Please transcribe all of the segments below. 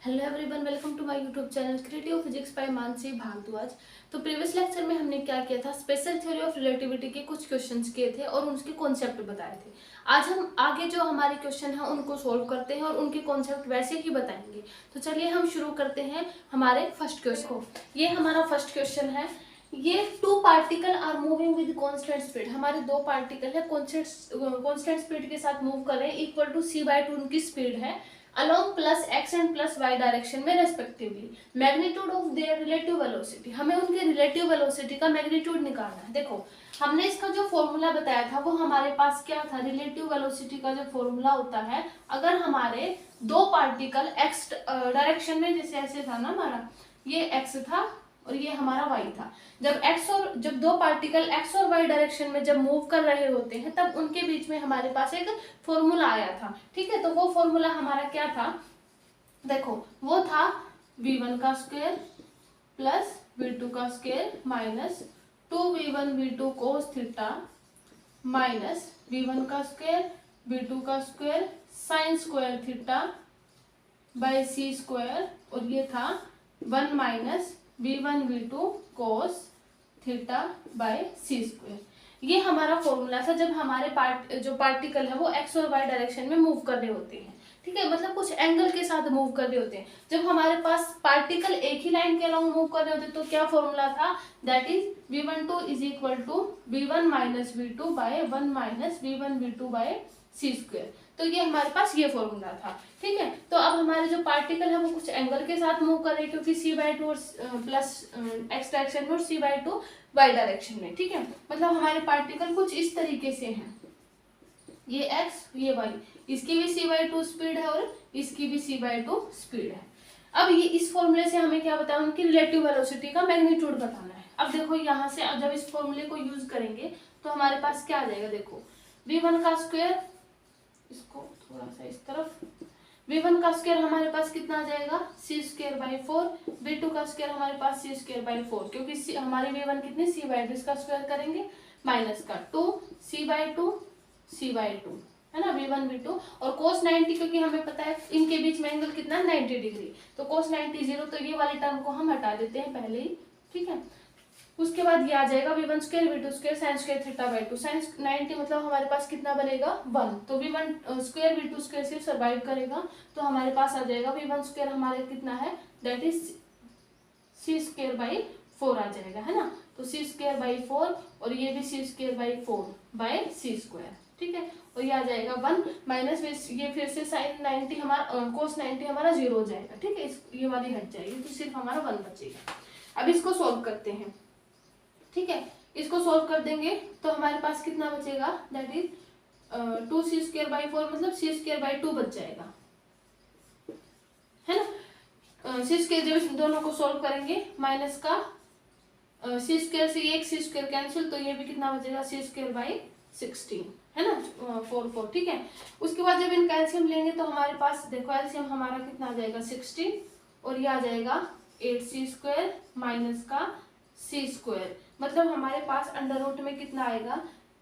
Hello everyone, welcome to my YouTube channel creative physics by Mansi Bhardwaj. तो previous lecture में हमने क्या किया था, स्पेशल थ्योरी ऑफ रिलेटिविटी के कुछ क्वेश्चंस किए थे और उनके कॉन्सेप्ट बताए थे। आज हम आगे जो हमारे क्वेश्चन हैं उनको सोल्व करते हैं और उनके कॉन्सेप्ट वैसे ही बताएंगे। तो चलिए हम शुरू करते हैं हमारे फर्स्ट क्वेश्चन को। ये हमारा फर्स्ट क्वेश्चन है। ये two particle are moving with constant speed. हमारे दो पार्टिकल है कांस्टेंट स्पीड के साथ मूव कर रहे हैं, इक्वल टू c/2 उनकी स्पीड है, along plus x and plus y direction में respectively. Magnitude of their relative velocity, हमें उनके रिलेटिव वेलोसिटी का मैग्नीट्यूड निकालना है। देखो हमने इसका जो फॉर्मूला बताया था वो हमारे पास क्या था, रिलेटिव वेलोसिटी का जो फॉर्मूला होता है, अगर हमारे दो पार्टिकल x डायरेक्शन में, जैसे ऐसे था ना हमारा, ये x था और ये हमारा y था। जब दो पार्टिकल x और y डायरेक्शन में जब मूव कर रहे होते हैं तब उनके बीच में हमारे पास एक फॉर्मूला आया था। ठीक है, तो वो फॉर्मूला हमारा क्या था, देखो वो था v1 का स्क्वायर प्लस v2 का square minus 2v1 v2 cos theta minus v1 का स्क्वायर v2 का square sine square theta by c square, और ये था 1 माइनस v1 v2 cos थीटा बाय c स्क्वायर। ये हमारा फॉर्मूला था जब हमारे जो पार्टिकल है वो x और y डायरेक्शन में मूव कर रहे होते हैं। ठीक है, मतलब कुछ एंगल के साथ मूव कर रहे होते हैं। जब हमारे पास पार्टिकल एक ही लाइन के अलोंग मूव कर रहे होते हैं तो क्या फॉर्मूला था, that is v12 is equal to v1 minus v2 by 1 minus v1 v2 by c square. तो ये हमारे पास ये फॉर्मूला था। ठीक है, तो अब हमारे जो पार्टिकल है वो कुछ एंगल के साथ मूव कर रहे हैं क्योंकि c/2 प्लस x डायरेक्शन में और c/2 y डायरेक्शन में। ठीक है, मतलब हमारे पार्टिकल कुछ इस तरीके से हैं, ये x ये y, इसकी भी c/2 स्पीड है और इसकी भी c/2 स्पीड है। अब ये इस फॉर्मूले से हमें क्या बताया, उनकी रिलेटिव वेलोसिटी का मैग्नीट्यूड बताना है। अब देखो यहाँ से जब इस फॉर्मूले को यूज करेंगे तो हमारे पास क्या आ जाएगा, देखो v1 का स्क्वायर, इसको थोड़ा सा इस तरफ, v1 का स्क्वायर हमारे पास कितना आ जाएगा c स्क्वायर बाई 4, v2 का स्क्वायर हमारे पास c स्क्वायर बाई 4, क्योंकि हमारी v1 कितनी c/2, इसका स्क्वायर करेंगे माइनस का 2 c/2 c/2 है ना, v1 v2 और cos 90, क्योंकि हमें पता है इनके बीच में एंगल कितना 90 डिग्री, तो cos 90 0, तो ये वाले टर्म को हम हटा देते हैं पहले ही। ठीक है, उसके बाद ये आ जाएगा v1 square v2 square sine square theta by 2, sine 90 मतलब हमारे पास कितना बनेगा 1, तो v1 स्क्वायर v2 स्क्वायर सिर्फ सर्वाइव करेगा, तो हमारे पास आ जाएगा v1 स्क्वायर हमारे कितना है, that is c square by 4 आ जाएगा, है ना। तो c स्क्वायर बाई 4 और ये भी c square by 4 by c square. ठीक है, और ये आ जाएगा 1 माइनस ये फिर से साइन 90 हमारा cos 90 हमारा 0 हो जाएगा। ठीक है, ये वाली हट जाएगी तो सिर्फ हमारा 1 बचेगा। अब इसको सोल्व करते हैं। ठीक है, इसको सोल्व कर देंगे तो हमारे पास कितना बचेगा, that is 2c square by 4, मतलब c स्क्वायर बाई 2 बच जाएगा, है ना। c स्क्वायर जब इस दोनों को सोल्व करेंगे, माइनस का c स्क्वायर से एक c स्क्वायर कैंसिल, तो ये भी कितना बचेगा c स्क्वायर बाई 16, है ना, 4 4। ठीक है, उसके बाद जब इन कैल्शियम लेंगे तो हमारे पास देखो एल्शियम हमारा कितना आ जाएगा 16, और ये आ जाएगा 8c स्क्वायर माइनस का c स्क्वायर, मतलब हमारे पास अंडर रूट में कितना आएगा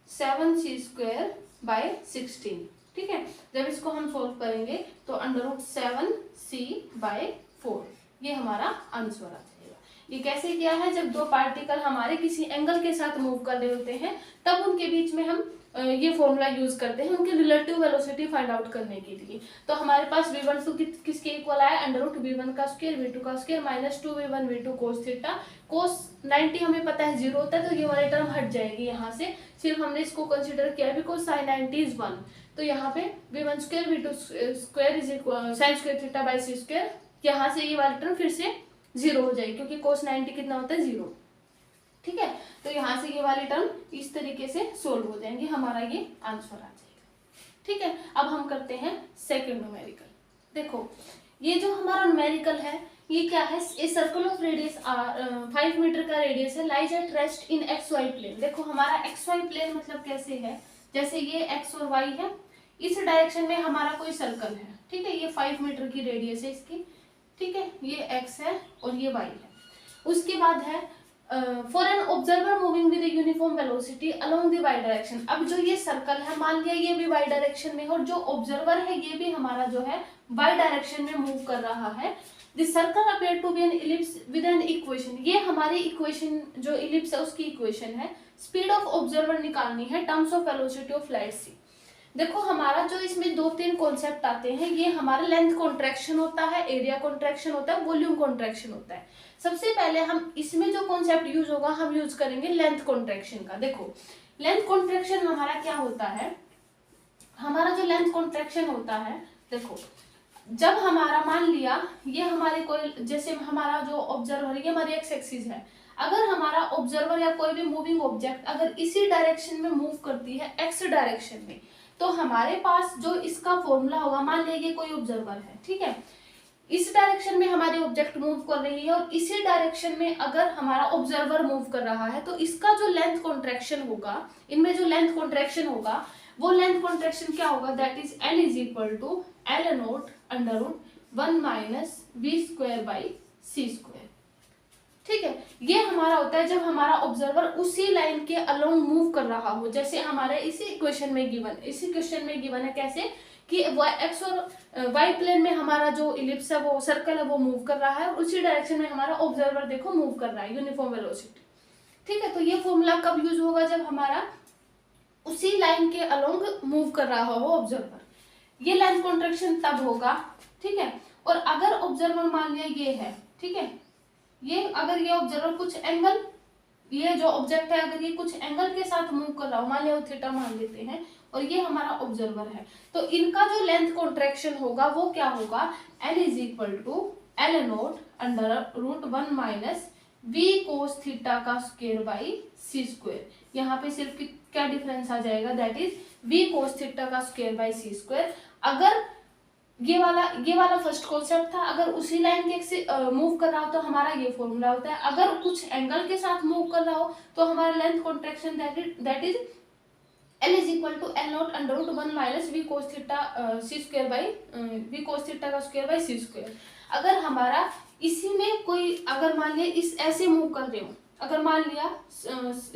7c स्क्वायर बाय 16। ठीक है, जब इसको हम सोल्व करेंगे तो अंडर रूट 7c बाय 4, ये हमारा आंसर आ जाएगा। ये कैसे किया है, जब दो पार्टिकल हमारे किसी एंगल के साथ मूव कर रहे होते हैं तब उनके बीच में हम ये फॉर्मूला यूज करते हैं उनकी रिलेटिव वेलोसिटी फाइंड आउट करने के लिए। तो हमारे पास v1 तो किसके इक्वल आया, अंडर रूट v1 का स्क्वायर v2 का square minus 2v1 v2 cos theta, cos 90 हमें पता है 0 होता है, तो ये वाली टर्म हट जाएगी यहाँ से, सिर्फ हमने इसको कंसिडर किया बिकॉज sin 90 इज 1, तो यहाँ पे v1 square v2 square is equal sign square theta by c square, यहाँ से ये वाली टर्म फिर से 0 हो जाएगी क्योंकि cos 90 कितना होता है 0। ठीक है, तो यहाँ से ये वाली टर्म इस तरीके से सोल्व हो जाएंगे, हमारा ये आंसर आ जाएगा। ठीक है, अब हम करते हैं सेकंड न्यूमेरिकल। देखो ये जो हमारा न्यूमेरिकल है ये क्या है, a circle of radius 5 metre का रेडियस है, lies at rest in X Y plane. देखो हमारा एक्स वाई प्लेन मतलब कैसे है, जैसे ये एक्स और वाई है, इस डायरेक्शन में हमारा कोई सर्कल है। ठीक है, ये 5 मीटर की रेडियस है इसकी। ठीक है, ये एक्स है और ये वाई है। उसके बाद है for an observer moving with uniform velocity along the Y direction. अब जो ये सर्कल है मान लिया ये भी वाई डायरेक्शन में और जो ऑब्जर्वर है ये भी हमारा जो है वाई डायरेक्शन में मूव कर रहा है। The circle appear to be an ellipse with an equation, ये हमारी इक्वेशन जो इलिप्स है उसकी इक्वेशन है। स्पीड ऑफ ऑब्जर्वर निकालनी है terms of velocity of light c. देखो हमारा जो इसमें 2-3 कॉन्सेप्ट आते हैं, ये हमारा लेंथ कॉन्ट्रैक्शन होता है, एरिया कॉन्ट्रैक्शन होता है, वॉल्यूम कॉन्ट्रैक्शन होता है। सबसे पहले हम इसमें जो कॉन्सेप्ट यूज होगा हम यूज करेंगे लेंथ कॉन्ट्रैक्शन का। देखो लेंथ कॉन्ट्रैक्शन हमारा क्या होता है, हमारा जो लेंथ कॉन्ट्रैक्शन होता है, देखो जब हमारा मान लिया ये हमारे कोई, जैसे हमारा जो ऑब्जर्वर ये हमारी एक्स एक्सिस है, अगर हमारा ऑब्जर्वर या कोई भी मूविंग ऑब्जेक्ट अगर इसी डायरेक्शन में मूव करती है एक्स डायरेक्शन में, तो हमारे पास जो इसका फॉर्मूला होगा, मान लीजिए कोई ऑब्जर्वर है, ठीक है, इस डायरेक्शन में हमारी ऑब्जेक्ट मूव कर रही है और इसी डायरेक्शन में अगर हमारा ऑब्जर्वर मूव कर रहा है, तो इसका जो लेंथ कॉन्ट्रैक्शन होगा, इनमें जो लेंथ कॉन्ट्रैक्शन होगा वो लेंथ कॉन्ट्रैक्शन क्या होगा, that is L is equal to L naught under root 1 minus v square by c square. ठीक है, ये हमारा होता है जब हमारा ऑब्जर्वर उसी लाइन के अलोंग मूव कर रहा हो, जैसे हमारे इसी इक्वेशन में गिवन है कैसे कि एक्स और वाई प्लेन में हमारा जो इलिप्स है वो सर्कल है वो मूव कर रहा है और उसी डायरेक्शन में हमारा ऑब्जर्वर देखो मूव कर रहा है यूनिफॉर्म वेलोसिटी। ठीक है, तो ये फॉर्मूला कब यूज होगा, जब हमारा उसी लाइन के अलोंग मूव कर रहा हो ऑब्जर्वर, ये लेंथ कॉन्ट्रैक्शन तब होगा। ठीक है, और अगर ऑब्जर्वर मान लिया ये है, ठीक है, ये अगर ये ऑब्जर्वर कुछ एंगल, ये जो ऑब्जेक्ट है अगर ये कुछ एंगल के साथ मूव कर रहा हो, मान लिया थीटा मान लेते हैं, और ये हमारा ऑब्जर्वर है, तो इनका जो लेंथ कॉन्ट्रैक्शन होगा वो क्या होगा, L is equal to L naught under root 1 minus v cos theta का स्क्वायर बाई सी स्क्वायर। यहाँ पे सिर्फ क्या डिफरेंस आ जाएगा, that is v cos theta का स्क्वायर बाई सी स्क्वायर। अगर ये वाला फर्स्ट कॉन्सेप्ट था, अगर उसी लाइन के मूव कर रहा हो तो हमारा ये फॉर्मूला होता है, अगर कुछ एंगल के साथ मूव कर रहा हो तो हमारा length contraction that is L is equal to L naught under root 1 minus v cos theta c square by v cos theta का स्क्वायर बाई सी स्क्वायर। अगर हमारा इसी में कोई, अगर मान लिया इस ऐसे मूव कर रहे हो, अगर मान लिया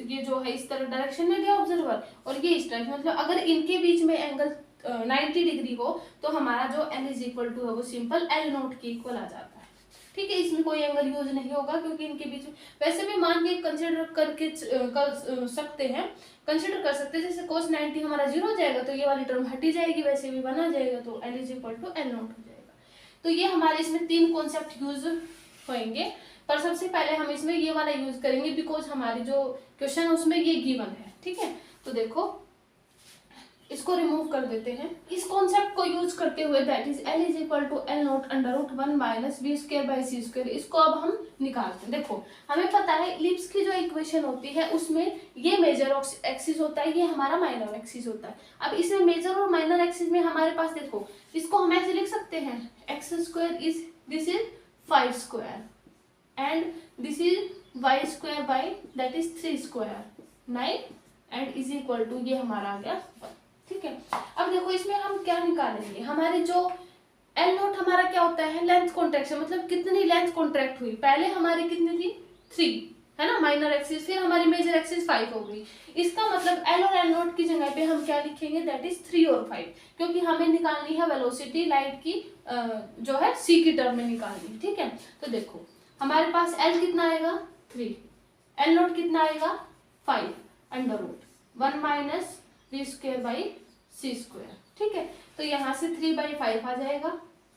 ये जो है इस तरह डायरेक्शन में गया ऑब्जर्वर और ये इस डायरेक्शन, मतलब अगर इनके बीच में एंगल 90 डिग्री हो तो हमारा जो L इज इक्वल टू है वो सिंपल L नोट के इक्वल आ जाता है। ठीक है, इसमें कोई एंगल यूज नहीं होगा क्योंकि इनके बीच में, वैसे भी मान के कंसिडर करके कर सकते हैं, कंसिडर कर सकते हैं, जैसे cos 90 हमारा 0 हो जाएगा तो ये वाली टर्म हटी जाएगी, वैसे भी बना जाएगा, तो L is equal to L naught हो जाएगा। तो ये हमारे इसमें 3 कॉन्सेप्ट यूज होंगे, पर सबसे पहले हम इसमें ये वाला यूज करेंगे बिकॉज हमारी जो क्वेश्चन है उसमें ये गिवन है। ठीक है, तो देखो इसको रिमूव कर देते हैं, इस कॉन्सेप्ट को यूज करते हुए that is L is equal to L naught under root 1 minus v square by c square, इसको अब हम निकालते हैं। देखो हमें पता है इलिप्स की जो इक्वेशन होती है उसमें ये मेजर एक्सिस होता है, ये हमारा माइनर एक्सिस होता है। अब इसमें मेजर और माइनर एक्सिस में हमारे पास देखो, इसको हम ऐसे लिख सकते हैं, x square is this is 5 square and this is y square by that is 3 square 9 and is equal to ये हमारा आ गया 1। ठीक है, अब देखो इसमें हम क्या निकालेंगे, हमारे जो L नोट हमारा क्या होता है, लेंथ कॉन्ट्रैक्शन, मतलब कितनी लेंथ कॉन्ट्रैक्ट हुई, पहले हमारी कितनी थी 3 है ना माइनर एक्सिस, फिर हमारी मेजर एक्सिस 5 हो गई, इसका मतलब L और L नोट की जगह पे हम क्या लिखेंगे, दैट इज 3 और 5, क्योंकि हमें निकालनी है वेलोसिटी लाइट की जो है c की टर्म में निकालनी। ठीक है, तो देखो हमारे पास L कितना आएगा 3, L नोट कितना आएगा 5 under root 1 minus v square by c square. ठीक है, तो यहाँ से 3/5 आ जाएगा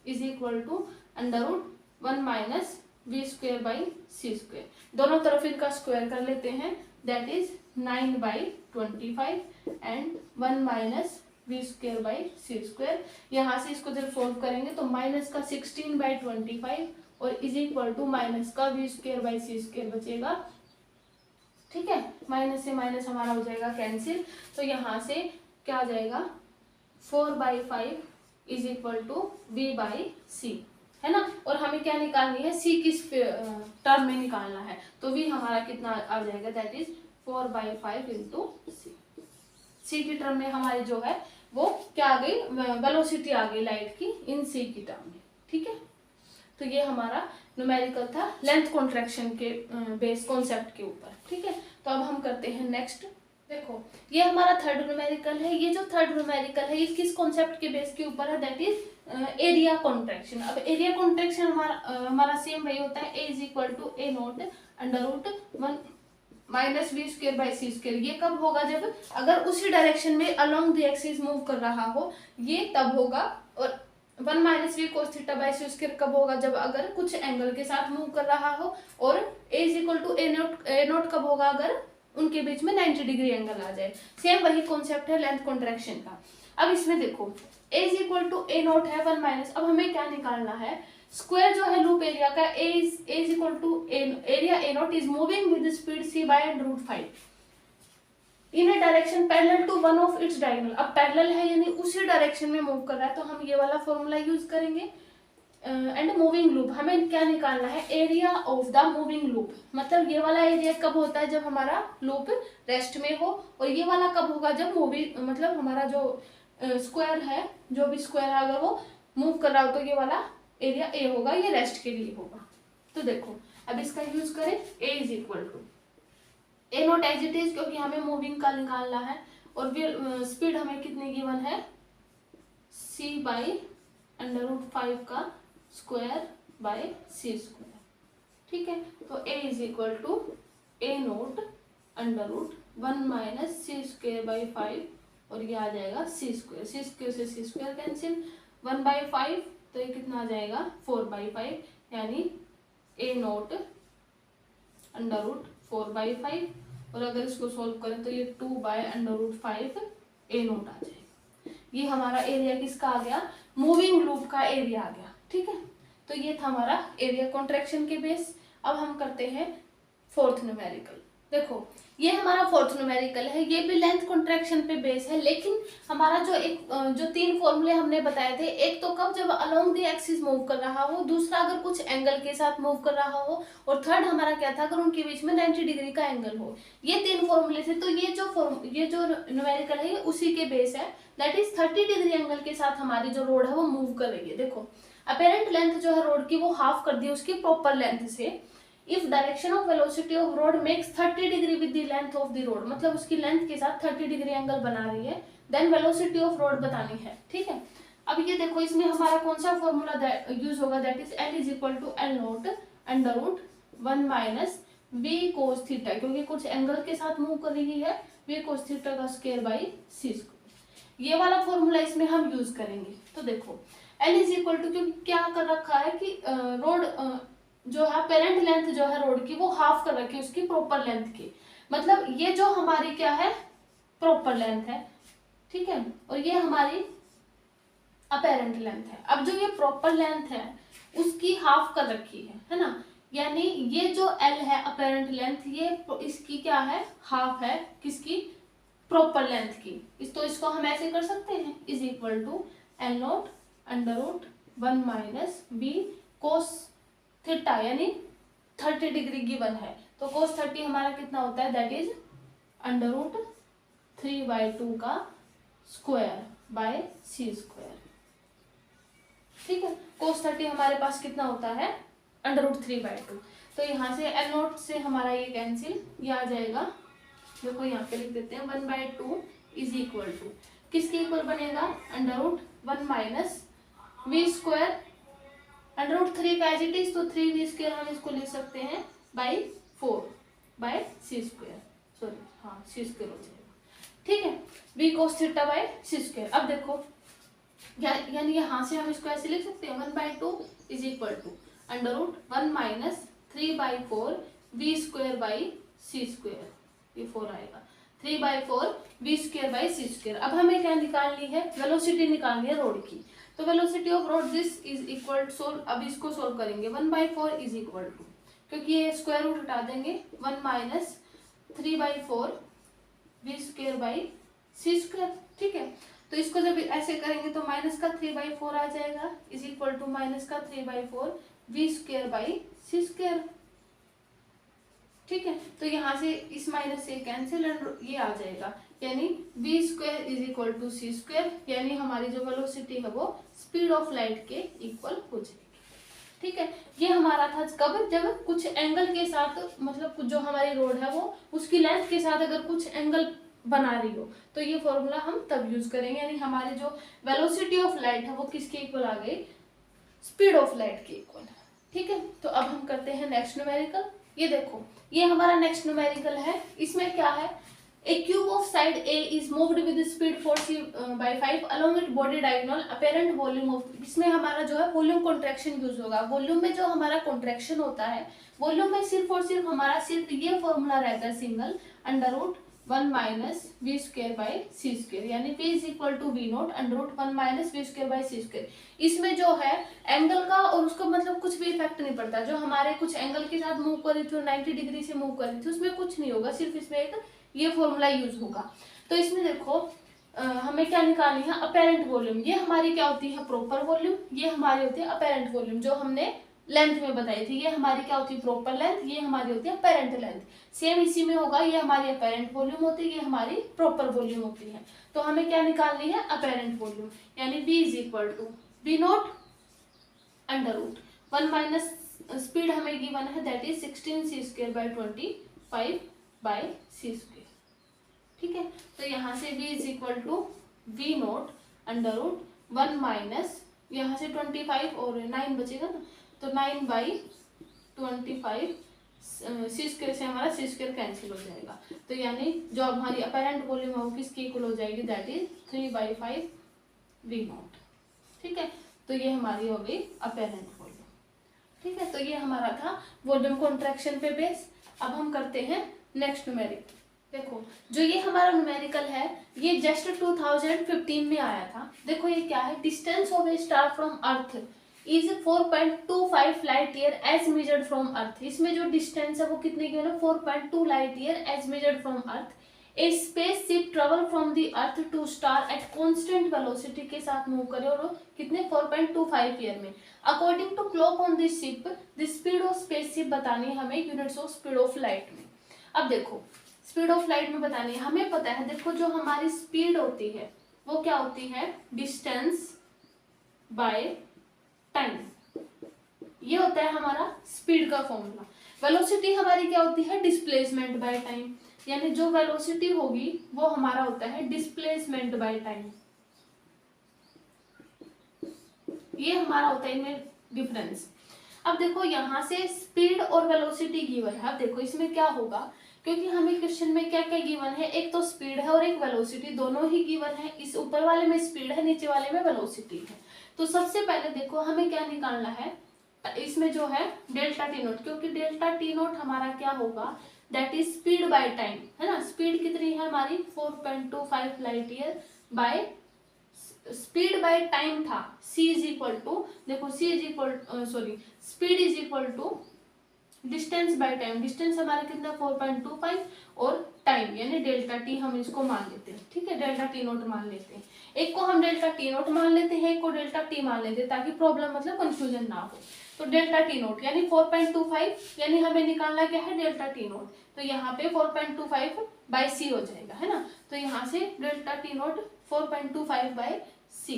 is equal to under root 1 minus v square by c square, दोनों तरफ इनका स्क्वायर कर लेते हैं, that is 9/25 and 1 minus v square by c square. यहाँ से इसको जब सोल्व करेंगे तो माइनस का 16/25 और इज इक्वल टू माइनस का v square by c square बचेगा। ठीक है, माइनस से माइनस हमारा हो जाएगा कैंसिल, तो यहाँ से क्या आ जाएगा 4/5 is equal to v by c, है ना, और हमें क्या निकालनी है, c किस टर्म में निकालना है, तो v हमारा कितना आ जाएगा, दैट इज 4/5 इंटू c की टर्म में हमारी जो है वो क्या आ गई, वेलोसिटी आ गई लाइट की इन c की टर्म में। ठीक है, तो ये हमारा न्यूमेरिकल था लेंथ कॉन्ट्रैक्शन के बेस कॉन्सेप्ट के ऊपर। ठीक है, तो अब हम करते हैं नेक्स्ट। देखो ये हमारा थर्ड न्यूमेरिकल है, ये जो थर्ड न्यूमेरिकल है ये किस कॉन्सेप्ट के बेस के ऊपर है, दैट इज एरिया कॉन्ट्रैक्शन। अब एरिया कॉन्ट्रैक्शन हमारा सेम वही होता है, A is equal to A not under root 1 minus v square by c square. ये कब होगा, जब अगर उसी डायरेक्शन में अलोंग द एक्सिस मूव कर रहा हो, ये तब होगा। और 1 minus v cos theta by c square कब होगा, जब अगर कुछ एंगल के साथ मूव कर रहा हो। और A is equal to A not कब होगा, अगर उनके बीच में 90 डिग्री एंगल आ जाए। सेम वही कॉन्सेप्ट है लेंथ कॉन्ट्रैक्शन का। अब इसमें देखो A is equal to A not है 1 माइनस, अब हमें क्या निकालना है, स्क्वायर जो है लूप एरिया का, A is equal to area A not is moving with speed c by under root 5 in a direction parallel to one of its diagonal. अब पैरेलल है यानी उसी डायरेक्शन में मूव कर रहा है, तो हम ये वाला फॉर्मूला यूज करेंगे। एंड मूविंग लूप, हमें क्या निकालना है, area of the moving loop. मतलब ये वाला एरिया कब होता है, जब हमारा लूप रेस्ट में हो। और ये वाला कब होगा, जब मूविंग, मतलब हमारा जो स्क्वायर है, जो भी स्क्वायर है अगर वो मूव कर रहा हो, तो ये वाला एरिया ए होगा, ये रेस्ट के लिए होगा। तो देखो अब इसका यूज करें, A is equal to A not as it is, क्योंकि हमें मूविंग का निकालना है। और फिर स्पीड हमें कितनी गिवन है, सी बाई अंडर रूट 5 का स्क्वायर बाय सी स्क्वायर। ठीक है, तो A is equal to A not under root 1 minus c square by 5, और ये आ जाएगा सी स्क्वायर से सी स्क्वायर कैंसिल, 1 बाई 5 तो ये कितना आ जाएगा 4 बाई 5, यानी A not under root 4 by 5। और अगर इसको सोल्व करें तो ये 2 by under root 5 A not आ जाएगा। ये हमारा एरिया किसका आ गया, मूविंग लूप का एरिया आ गया। ठीक है, तो ये था हमारा एरिया कॉन्ट्रैक्शन के बेस। अब हम करते हैं फोर्थ न्यूमेरिकल। देखो ये हमारा फोर्थ न्यूमेरिकल है, ये भी लेंथ कॉन्ट्रैक्शन पे बेस है, लेकिन हमारा जो 3 फॉर्मूले हमने बताए थे, एक तो कब जब अलोंग द एक्सिस मूव कर रहा हो, दूसरा अगर कुछ एंगल के साथ मूव कर रहा हो, और थर्ड हमारा क्या था, अगर उनके बीच में 90 डिग्री का एंगल हो। ये 3 फॉर्मूले थे। तो ये जो न्यूमेरिकल है, ये उसी के बेस है। दैट इज 30 डिग्री एंगल के साथ हमारी जो रोड है वो मूव कर रही है। देखो अपेरेंट लेंथ जो है रोड की, वो हाफ कर दी उसकी प्रॉपर लेंथ से। If direction of velocity of road makes 30 degree with the length of the road, मतलब उसकी लेंथ के साथ 30 डिग्री एंगल बना रही है, देन वेलोसिटी ऑफ रोड बतानी है। ठीक है, अब ये देखो इसमें हमारा कौन सा फॉर्मूला यूज होगा, that is L is equal to L naught under root 1 minus v cos theta, क्योंकि कुछ एंगल के साथ मूव कर रही है, वी कोस थीटा का स्क्वायर बाई सी स्क्वायर। ये वाला फॉर्मूला इसमें हम यूज करेंगे। तो देखो एल इज इक्वल टू, क्योंकि क्या कर रखा है कि रोड जो है पेरेंट लेंथ जो है रोड की, वो हाफ कर रखी है उसकी प्रॉपर लेंथ की। मतलब ये जो हमारी क्या है, प्रॉपर लेंथ है। ठीक है, और ये हमारी अपेरेंट लेंथ है। अब जो ये प्रॉपर लेंथ है उसकी हाफ कर रखी है ना, यानी ये जो एल है अपेरेंट लेंथ, ये इसकी क्या है, हाफ है किसकी, प्रॉपर लेंथ की। तो इसको हम ऐसे कर सकते हैं, is equal to L naught under root 1 minus b cos theta, यानी 30 डिग्री गिवन है, तो कोस 30 हमारा कितना होता है, दैट इज अंडर रूट 3/2 का स्क्वायर बाय सी स्क्वायर। ठीक है, कोस 30 हमारे पास कितना होता है, अंडर रूट 3/2। तो यहाँ से एल नोट से हमारा ये कैंसिल, ये आ जाएगा। देखो यहाँ पे लिख देते हैं 1/2 इज इक्वल टू, किसके इक्वल बनेगा, under root 1 minus v square under root 3 का एज इट इज, तो 3v स्क्वायर हम इसको लिख सकते हैं by 4 by c square, sorry हाँ सी स्क्वायर हो जाएगा। ठीक है, v cos थीटा बाय सी स्क्वायर। अब देखो यानी यहाँ से हम इसको ऐसे लिख सकते हैं 1/2 is equal to under root 1 minus 3/4 v square by c square, ये 4 आएगा, 3/4 v square by c square. अब हमें क्या निकालनी है, वेलोसिटी निकालनी है रोड की। तो velocity of road this is equal solve, अब इसको सोल्व करेंगे 1/4 इज इक्वल टू, क्योंकि ये स्क्वायर रूट हटा देंगे, 1 minus 3/4 v square by c square. ठीक है, तो इसको जब ऐसे करेंगे तो माइनस का 3/4 आ जाएगा, इज इक्वल टू माइनस का 3/4 v square by c square. ठीक है, तो यहाँ से इस माइनस से कैंसिल, ये आ जाएगा, यानी v square is equal to c square, यानी हमारी जो वेलोसिटी है वो स्पीड ऑफ लाइट के इक्वल हो जाएगी। ठीक है, ये हमारा था कब, जब कुछ एंगल के साथ, मतलब जो हमारी रोड है वो उसकी लेंथ के साथ अगर कुछ एंगल बना रही हो, तो ये फॉर्मूला हम तब यूज करेंगे, यानी हमारे जो वेलोसिटी ऑफ लाइट है वो किसके इक्वल आ गई, स्पीड ऑफ लाइट के इक्वल। ठीक है, तो अब हम करते हैं नेक्स्ट न्यूमेरिकल। ये देखो, ये हमारा नेक्स्ट न्यूमेरिकल है। इसमें क्या है, A cube of side A is moved with speed 4c/5 along its body diagonal. Apparent volume of, इसमें हमारा जो है वॉल्यूम कॉन्ट्रैक्शन यूज होगा। वॉल्यूम में जो हमारा कॉन्ट्रैक्शन होता है, वॉल्यूम में सिर्फ और सिर्फ हमारा सिर्फ ये फॉर्मूला रहता है single, under root 1 minus v square by c square, यानी P is equal to v naught under root 1 minus v square by c square. इसमें जो है एंगल का और उसका मतलब कुछ भी इफेक्ट नहीं पड़ता। जो हमारे कुछ एंगल के साथ मूव कर रही थी, 90 डिग्री से मूव कर रही थी, उसमें कुछ नहीं होगा, सिर्फ इसमें एक ये फॉर्मूला यूज होगा। तो इसमें देखो हमें क्या निकालनी है, अपेरेंट वॉल्यूम। ये हमारी क्या होती है, प्रॉपर वॉल्यूम, ये हमारी होती है अपेरेंट वॉल्यूम, जो हमने लेंथ में बताई थी। ये हमारी क्या होती है, प्रॉपर लेंथ, ये हमारी होती है अपेरेंट लेंथ। सेम इसी में होगा, ये हमारी अपेरेंट वॉल्यूम होती है, ये हमारी प्रॉपर वॉल्यूम होती है। तो हमें क्या निकालनी है, अपेरेंट वॉल्यूम, यानी V is equal to v naught under root 1 minus speed हमें गिवन है, that is 16 c square by 25 by c square. ठीक है, तो यहाँ से V is equal to v naught under root 1 minus, यहाँ से 25 और 9 बचेगा ना, तो 9 बाई 25 सी स्क्वायर से हमारा सी स्क्वायर कैंसिल हो जाएगा। तो यानी जो हमारी अपेरेंट वॉल्यूम है वो किसकी इक्वल हो जाएगी, दैट इज 3/5 वी नॉट। ठीक है, तो ये हमारी हो गई अपेरेंट वॉल्यूम। ठीक है, तो ये हमारा था वॉल्यूम कॉन्ट्रैक्शन पे बेस। अब हम करते हैं नेक्स्ट न्यूमेरिकल। देखो, जो ये हमारा न्यूमेरिकल है ये जस्ट 2015 में आया था। देखो ये क्या है, distance of a star from earth is 4.25 light year as measured from earth. इसमें जो डिस्टेंस है वो कितने की है, 4.2 light year as measured from earth. A space ship travel from the earth to star at constant velocity के साथ move करे, और कितने 4.25 ईयर में। According to clock on this ship the speed of space ship बतानी है हमें units of speed of light में। अब देखो, स्पीड ऑफ लाइट में बतानी है, हमें पता है, देखो जो हमारी स्पीड होती है वो क्या होती है, डिस्टेंस बाय टाइम। ये होता है हमारा स्पीड का फॉर्मूला। वेलोसिटी हमारी क्या होती है, डिस्प्लेसमेंट बाय टाइम, यानी जो वेलोसिटी होगी वो हमारा होता है डिस्प्लेसमेंट बाय टाइम। ये हमारा होता है इनमें डिफरेंस। अब देखो यहाँ से स्पीड और वेलोसिटी गिवन है। अब देखो इसमें क्या होगा, क्योंकि हमें क्वेश्चन में क्या क्या गिवन है, एक तो स्पीड है और एक वेलोसिटी, दोनों ही गिवन है। इस ऊपर वाले में स्पीड है, नीचे वाले में वेलोसिटी है। तो सबसे पहले देखो हमें क्या निकालना है, इसमें जो है डेल्टा टी नोट, क्योंकि डेल्टा टी नोट हमारा क्या होगा, that is speed by time, है ना। स्पीड कितनी है हमारी 4.25 light year by speed by time था, c इज इक्वल टू, देखो c is equal sorry speed is equal to distance by time. Distance हमारा कितना 4.25 और टाइम यानी डेल्टा टी हम इसको मान लेते हैं। ठीक है, डेल्टा टी नोट मान लेते हैं, एक को हम डेल्टा टी नोट मान लेते हैं, एक को डेल्टा टी मान लेते हैं, ताकि प्रॉब्लम मतलब कंफ्यूजन ना हो। तो डेल्टा टी नोट यानी 4.25, यानी हमें निकालना क्या है, डेल्टा टी नोट। तो यहाँ पे 4.25 बाई सी हो जाएगा, है ना। तो यहाँ से डेल्टा टी नोट 4.25 बाई सी।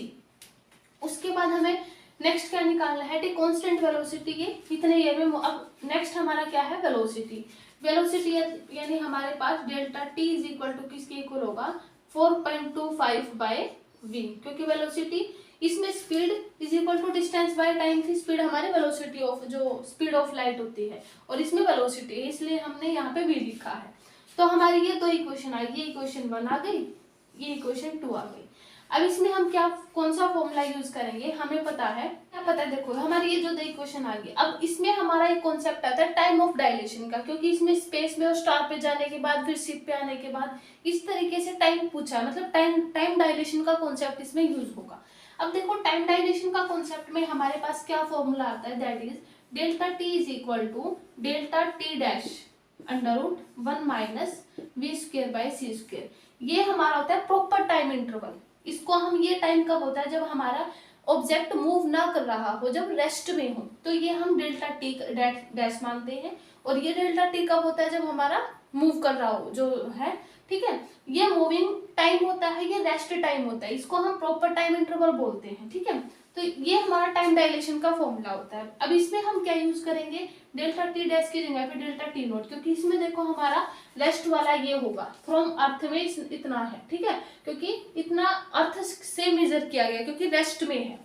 उसके बाद हमें नेक्स्ट क्या निकालना है, कांस्टेंट वेलोसिटी, ये कितने ईयर में। अब नेक्स्ट हमारा क्या है, वेलोसिटी। वेलोसिटी यानी हमारे पास delta t is equal to किसके इक्वल होगा, 4.25 बाय वी, क्योंकि वेलोसिटी इसमें speed is equal to distance by time थी। स्पीड हमारे वेलोसिटी ऑफ जो स्पीड ऑफ लाइट होती है, और इसमें वेलोसिटी है, इसलिए हमने यहाँ पे वी लिखा है। तो हमारी ये दो इक्वेशन आई, ये इक्वेशन 1 आ गई, ये इक्वेशन 2 आ गई। अब इसमें हम क्या कौन सा फॉर्मूला यूज करेंगे, हमें पता है, क्या पता है, देखो हमारी ये जो दो इक्वेशन आ गई। अब इसमें हमारा एक कॉन्सेप्ट आता है टाइम ऑफ डायलेशन का, क्योंकि इसमें स्पेस में और स्टार पे जाने के बाद फिर शिप पे आने के बाद इस तरीके से टाइम पूछा है, मतलब टाइम डायलेशन का कॉन्सेप्ट इसमें यूज होगा। अब देखो टाइम डायलेशन का कॉन्सेप्ट में हमारे पास क्या फॉर्मूला आता है, that is delta t is equal to delta t dash under root 1 minus v square by c square. ये हमारा होता है प्रॉपर टाइम इंटरवल। इसको हम, ये टाइम कब होता है, जब हमारा ऑब्जेक्ट मूव ना कर रहा हो, जब रेस्ट में हो, तो ये हम डेल्टा टी डैश मानते हैं। और ये डेल्टा टी कब होता है, जब हमारा मूव कर रहा हो जो है। ठीक है, ये मूविंग टाइम होता है, ये रेस्ट टाइम होता है, इसको हम प्रॉपर टाइम इंटरवल बोलते हैं। ठीक है, तो ये हमारा टाइम डायलेशन का फॉर्मूला होता है। अब इसमें हम क्या यूज करेंगे, डेल्टा टी डैश की जगह पे डेल्टा टी नोट, क्योंकि इसमें देखो हमारा रेस्ट वाला ये होगा, फ्रॉम अर्थ में इतना है, ठीक है, क्योंकि इतना अर्थ से मेजर किया गया क्योंकि रेस्ट में है,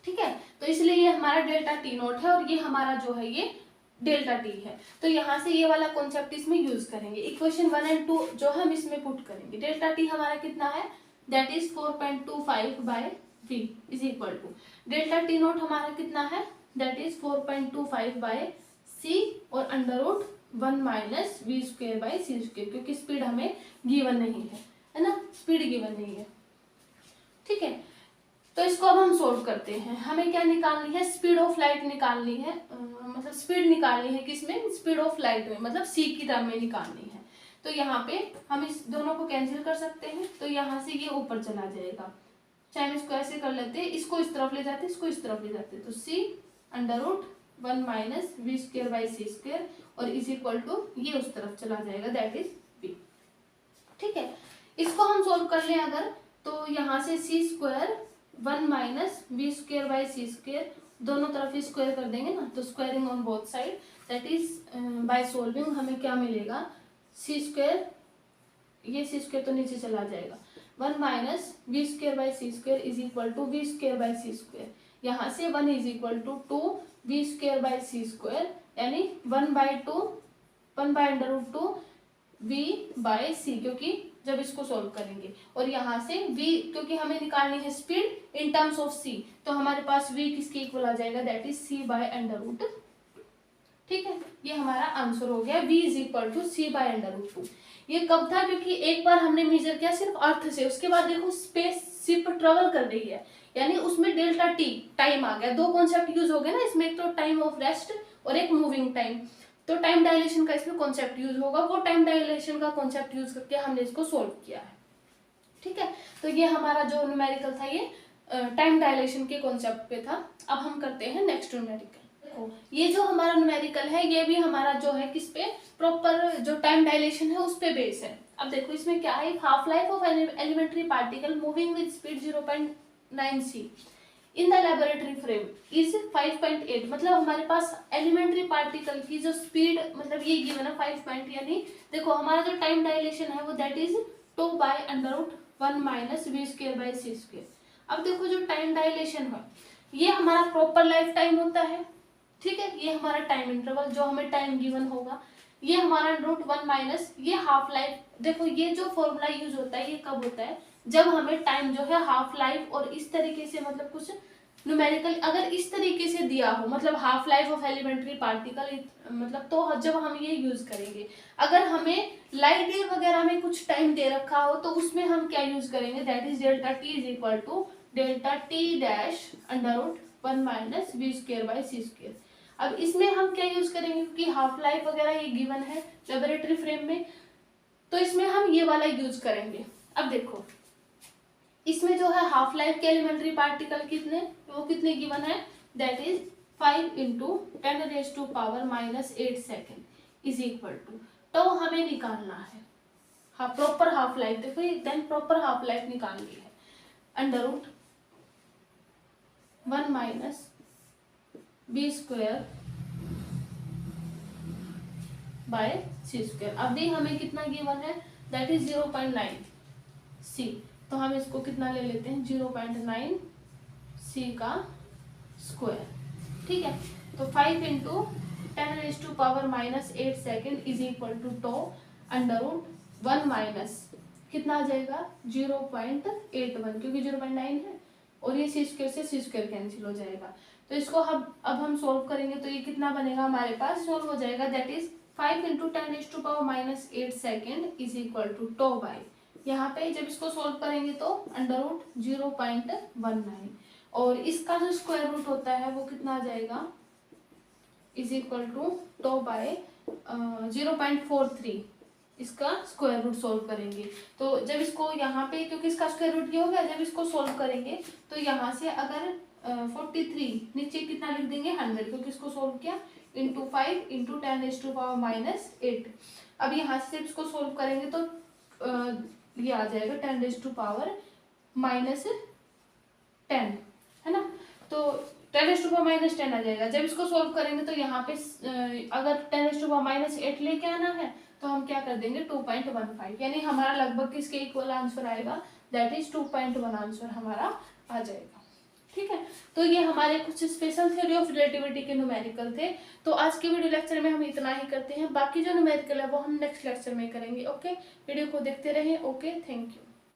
ठीक है, तो इसलिए ये हमारा डेल्टा टी नोट है और ये हमारा जो है ये डेल्टा टी है। तो यहाँ से ये वाला कॉन्सेप्ट इसमें यूज करेंगे। इक्वेशन 1 और 2 जो हम इसमें पुट करेंगे, डेल्टा टी हमारा कितना है, that is 4.25 by v is equal to delta t naught हमारा कितना है, दैट इज 4.25 बाय c और under root 1 minus v square by c square, क्योंकि स्पीड हमें गिवन नहीं है ना, स्पीड गिवन नहीं है, ठीक है। तो इसको अब हम सोल्व करते हैं। हमें क्या निकालनी है, स्पीड ऑफ लाइट निकालनी है, मतलब स्पीड निकालनी है किसमें, स्पीड ऑफ लाइट में, मतलब c की टर्म में निकालनी है। तो यहाँ पे हम इस दोनों को कैंसिल कर सकते हैं, तो यहाँ से ये ऊपर चला जाएगा, चाहे हम इसको ऐसे कर लेते हैं, इसको इस तरफ ले जाते, इसको इस तरफ ले जाते, तो c under root 1 minus v square by c square और इज इक्वल टू ये उस तरफ चला जाएगा, दैट इज v, ठीक है। इसको हम सोल्व कर लें अगर, तो यहाँ से c square 1 minus v square by c square, दोनों तरफ स्क्वायर कर देंगे ना, तो squaring on both side, that is by solving हमें क्या मिलेगा, सी स्क्वायर, ये सी स्क्वायर तो नीचे चला जाएगा, 1 minus v square by c square is equal to v square by c square, यहाँ से 1 is equal to 2 v square by c square, यानी 1 by under root 2 v by c, क्योंकि जब इसको सोल्व करेंगे, और यहाँ से v, क्योंकि हमें निकालनी है speed in terms of c, तो हमारे पास v किसके इक्वल आ जाएगा, that is c by under root, ठीक है। ये हमारा आंसर हो गया, v is equal to c by under root 2। ये कब था, क्योंकि एक बार हमने मेजर किया सिर्फ अर्थ से, उसके बाद देखो स्पेस शिप ट्रेवल कर रही है, यानी उसमें डेल्टा टी टाइम आ गया, दो कॉन्सेप्ट यूज हो गए ना इसमें, एक तो टाइम ऑफ रेस्ट और एक मूविंग टाइम, तो टाइम डायलेशन का इसमें कॉन्सेप्ट यूज होगा, वो टाइम डायलेशन का कॉन्सेप्ट यूज करके हमने इसको सोल्व किया है, ठीक है। तो ये हमारा जो न्यूमेरिकल था ये टाइम डायलेशन के कॉन्सेप्ट पे था। अब हम करते हैं नेक्स्ट न्यूमेरिकल। ये जो हमारा न्यूमेरिकल है ये भी हमारा जो है किस पे, प्रॉपर जो टाइम डायलेशन है उस पे बेस है। अब देखो इसमें क्या है, half life of elementary particle moving with speed 0.9 c in the laboratory frame is 5.8, मतलब हमारे पास एलिमेंट्री पार्टिकल की जो स्पीड, मतलब ये गिवन है 5 पॉइंट, यानी देखो हमारा जो टाइम डायलेशन है वो that is 2 by under root 1 minus v square by c square. अब देखो जो टाइम डायलेशन है ये हमारा प्रॉपर लाइफ टाइम होता है, ठीक है, ये हमारा टाइम इंटरवल जो हमें टाइम गिवन होगा, ये हमारा रूट 1 माइनस ये हाफ लाइफ। देखो ये जो फॉर्मूला यूज होता है ये कब होता है, जब हमें टाइम जो है हाफ लाइफ और इस तरीके से, मतलब कुछ न्यूमेरिकल अगर इस तरीके से दिया हो, मतलब half life of elementary particle, मतलब तो जब हम ये यूज करेंगे। अगर हमें लाइट ईयर वगैरह में कुछ टाइम दे रखा हो तो उसमें हम क्या यूज करेंगे, that is delta t is equal to delta t dash under root 1 minus v square by c square. अब इसमें हम क्या यूज करेंगे, क्योंकि हाफ लाइफ वगैरह ये गिवन है लेबोरेटरी फ्रेम में, तो इसमें हम ये वाला यूज करेंगे। अब देखो इसमें जो है हाफ लाइफ के एलिमेंट्री पार्टिकल कितने, वो कितने गिवन है, that is 5 into 10⁻⁻8 second is equal to, तो हमें निकालना है हाँ प्रॉपर हाफ लाइफ। देखो देन प्रॉपर हाफ लाइफ निकालनी है, under root 1 minus b square by c square. अभी हमें कितना गिवन है, दैट इज 0.9 सी, तो हम इसको कितना ले लेते हैं 0.9 सी का स्क्वायर, ठीक है। तो 5 into 10⁻⁻8 second is equal to tau under root 1 minus कितना आ जाएगा 0.81, क्योंकि 0.9 है और ये सी स्क्वायर से सी स्क्वायर कैंसिल हो जाएगा। तो इसको अब हम सोल्व करेंगे तो ये कितना बनेगा हमारे पास, सोल्व हो जाएगा, that is 5 into 10⁻⁻8 second is equal to tau by, यहाँ पे जब इसको सोल्व करेंगे तो अंडर रूट 0.19 और इसका जो स्क्वायर रूट होता है वो कितना आ जाएगा, is equal to tau by 0.43, इसका स्क्वायर रूट सोल्व करेंगे। तो जब इसको यहाँ पे, क्योंकि इसका स्क्वायर रूट ये हो गया, जब इसको सोल्व करेंगे तो यहाँ से अगर 43 नीचे कितना लिख देंगे 100, क्योंकि इसको सोल्व किया, इंटू 5 इंटू 10⁻⁻8। अब यहाँ से जब इसको सोल्व करेंगे तो ये आ जाएगा 10⁻⁻10, है ना। तो 10⁻⁻10 आ जाएगा। जब इसको सोल्व करेंगे तो यहाँ पे अगर 10⁻⁸ लेके आना है तो हम क्या कर देंगे 2.15, यानी हमारा लगभग किसके इक्वल आंसर आएगा, दैट इज 2.1 आंसर हमारा आ जाएगा। ठीक है, तो ये हमारे कुछ स्पेशल थ्योरी ऑफ रिलेटिविटी के न्यूमेरिकल थे। तो आज के वीडियो लेक्चर में हम इतना ही करते हैं, बाकी जो न्यूमेरिकल है वो हम नेक्स्ट लेक्चर में करेंगे। ओके, वीडियो को देखते रहें। Okay, thank you.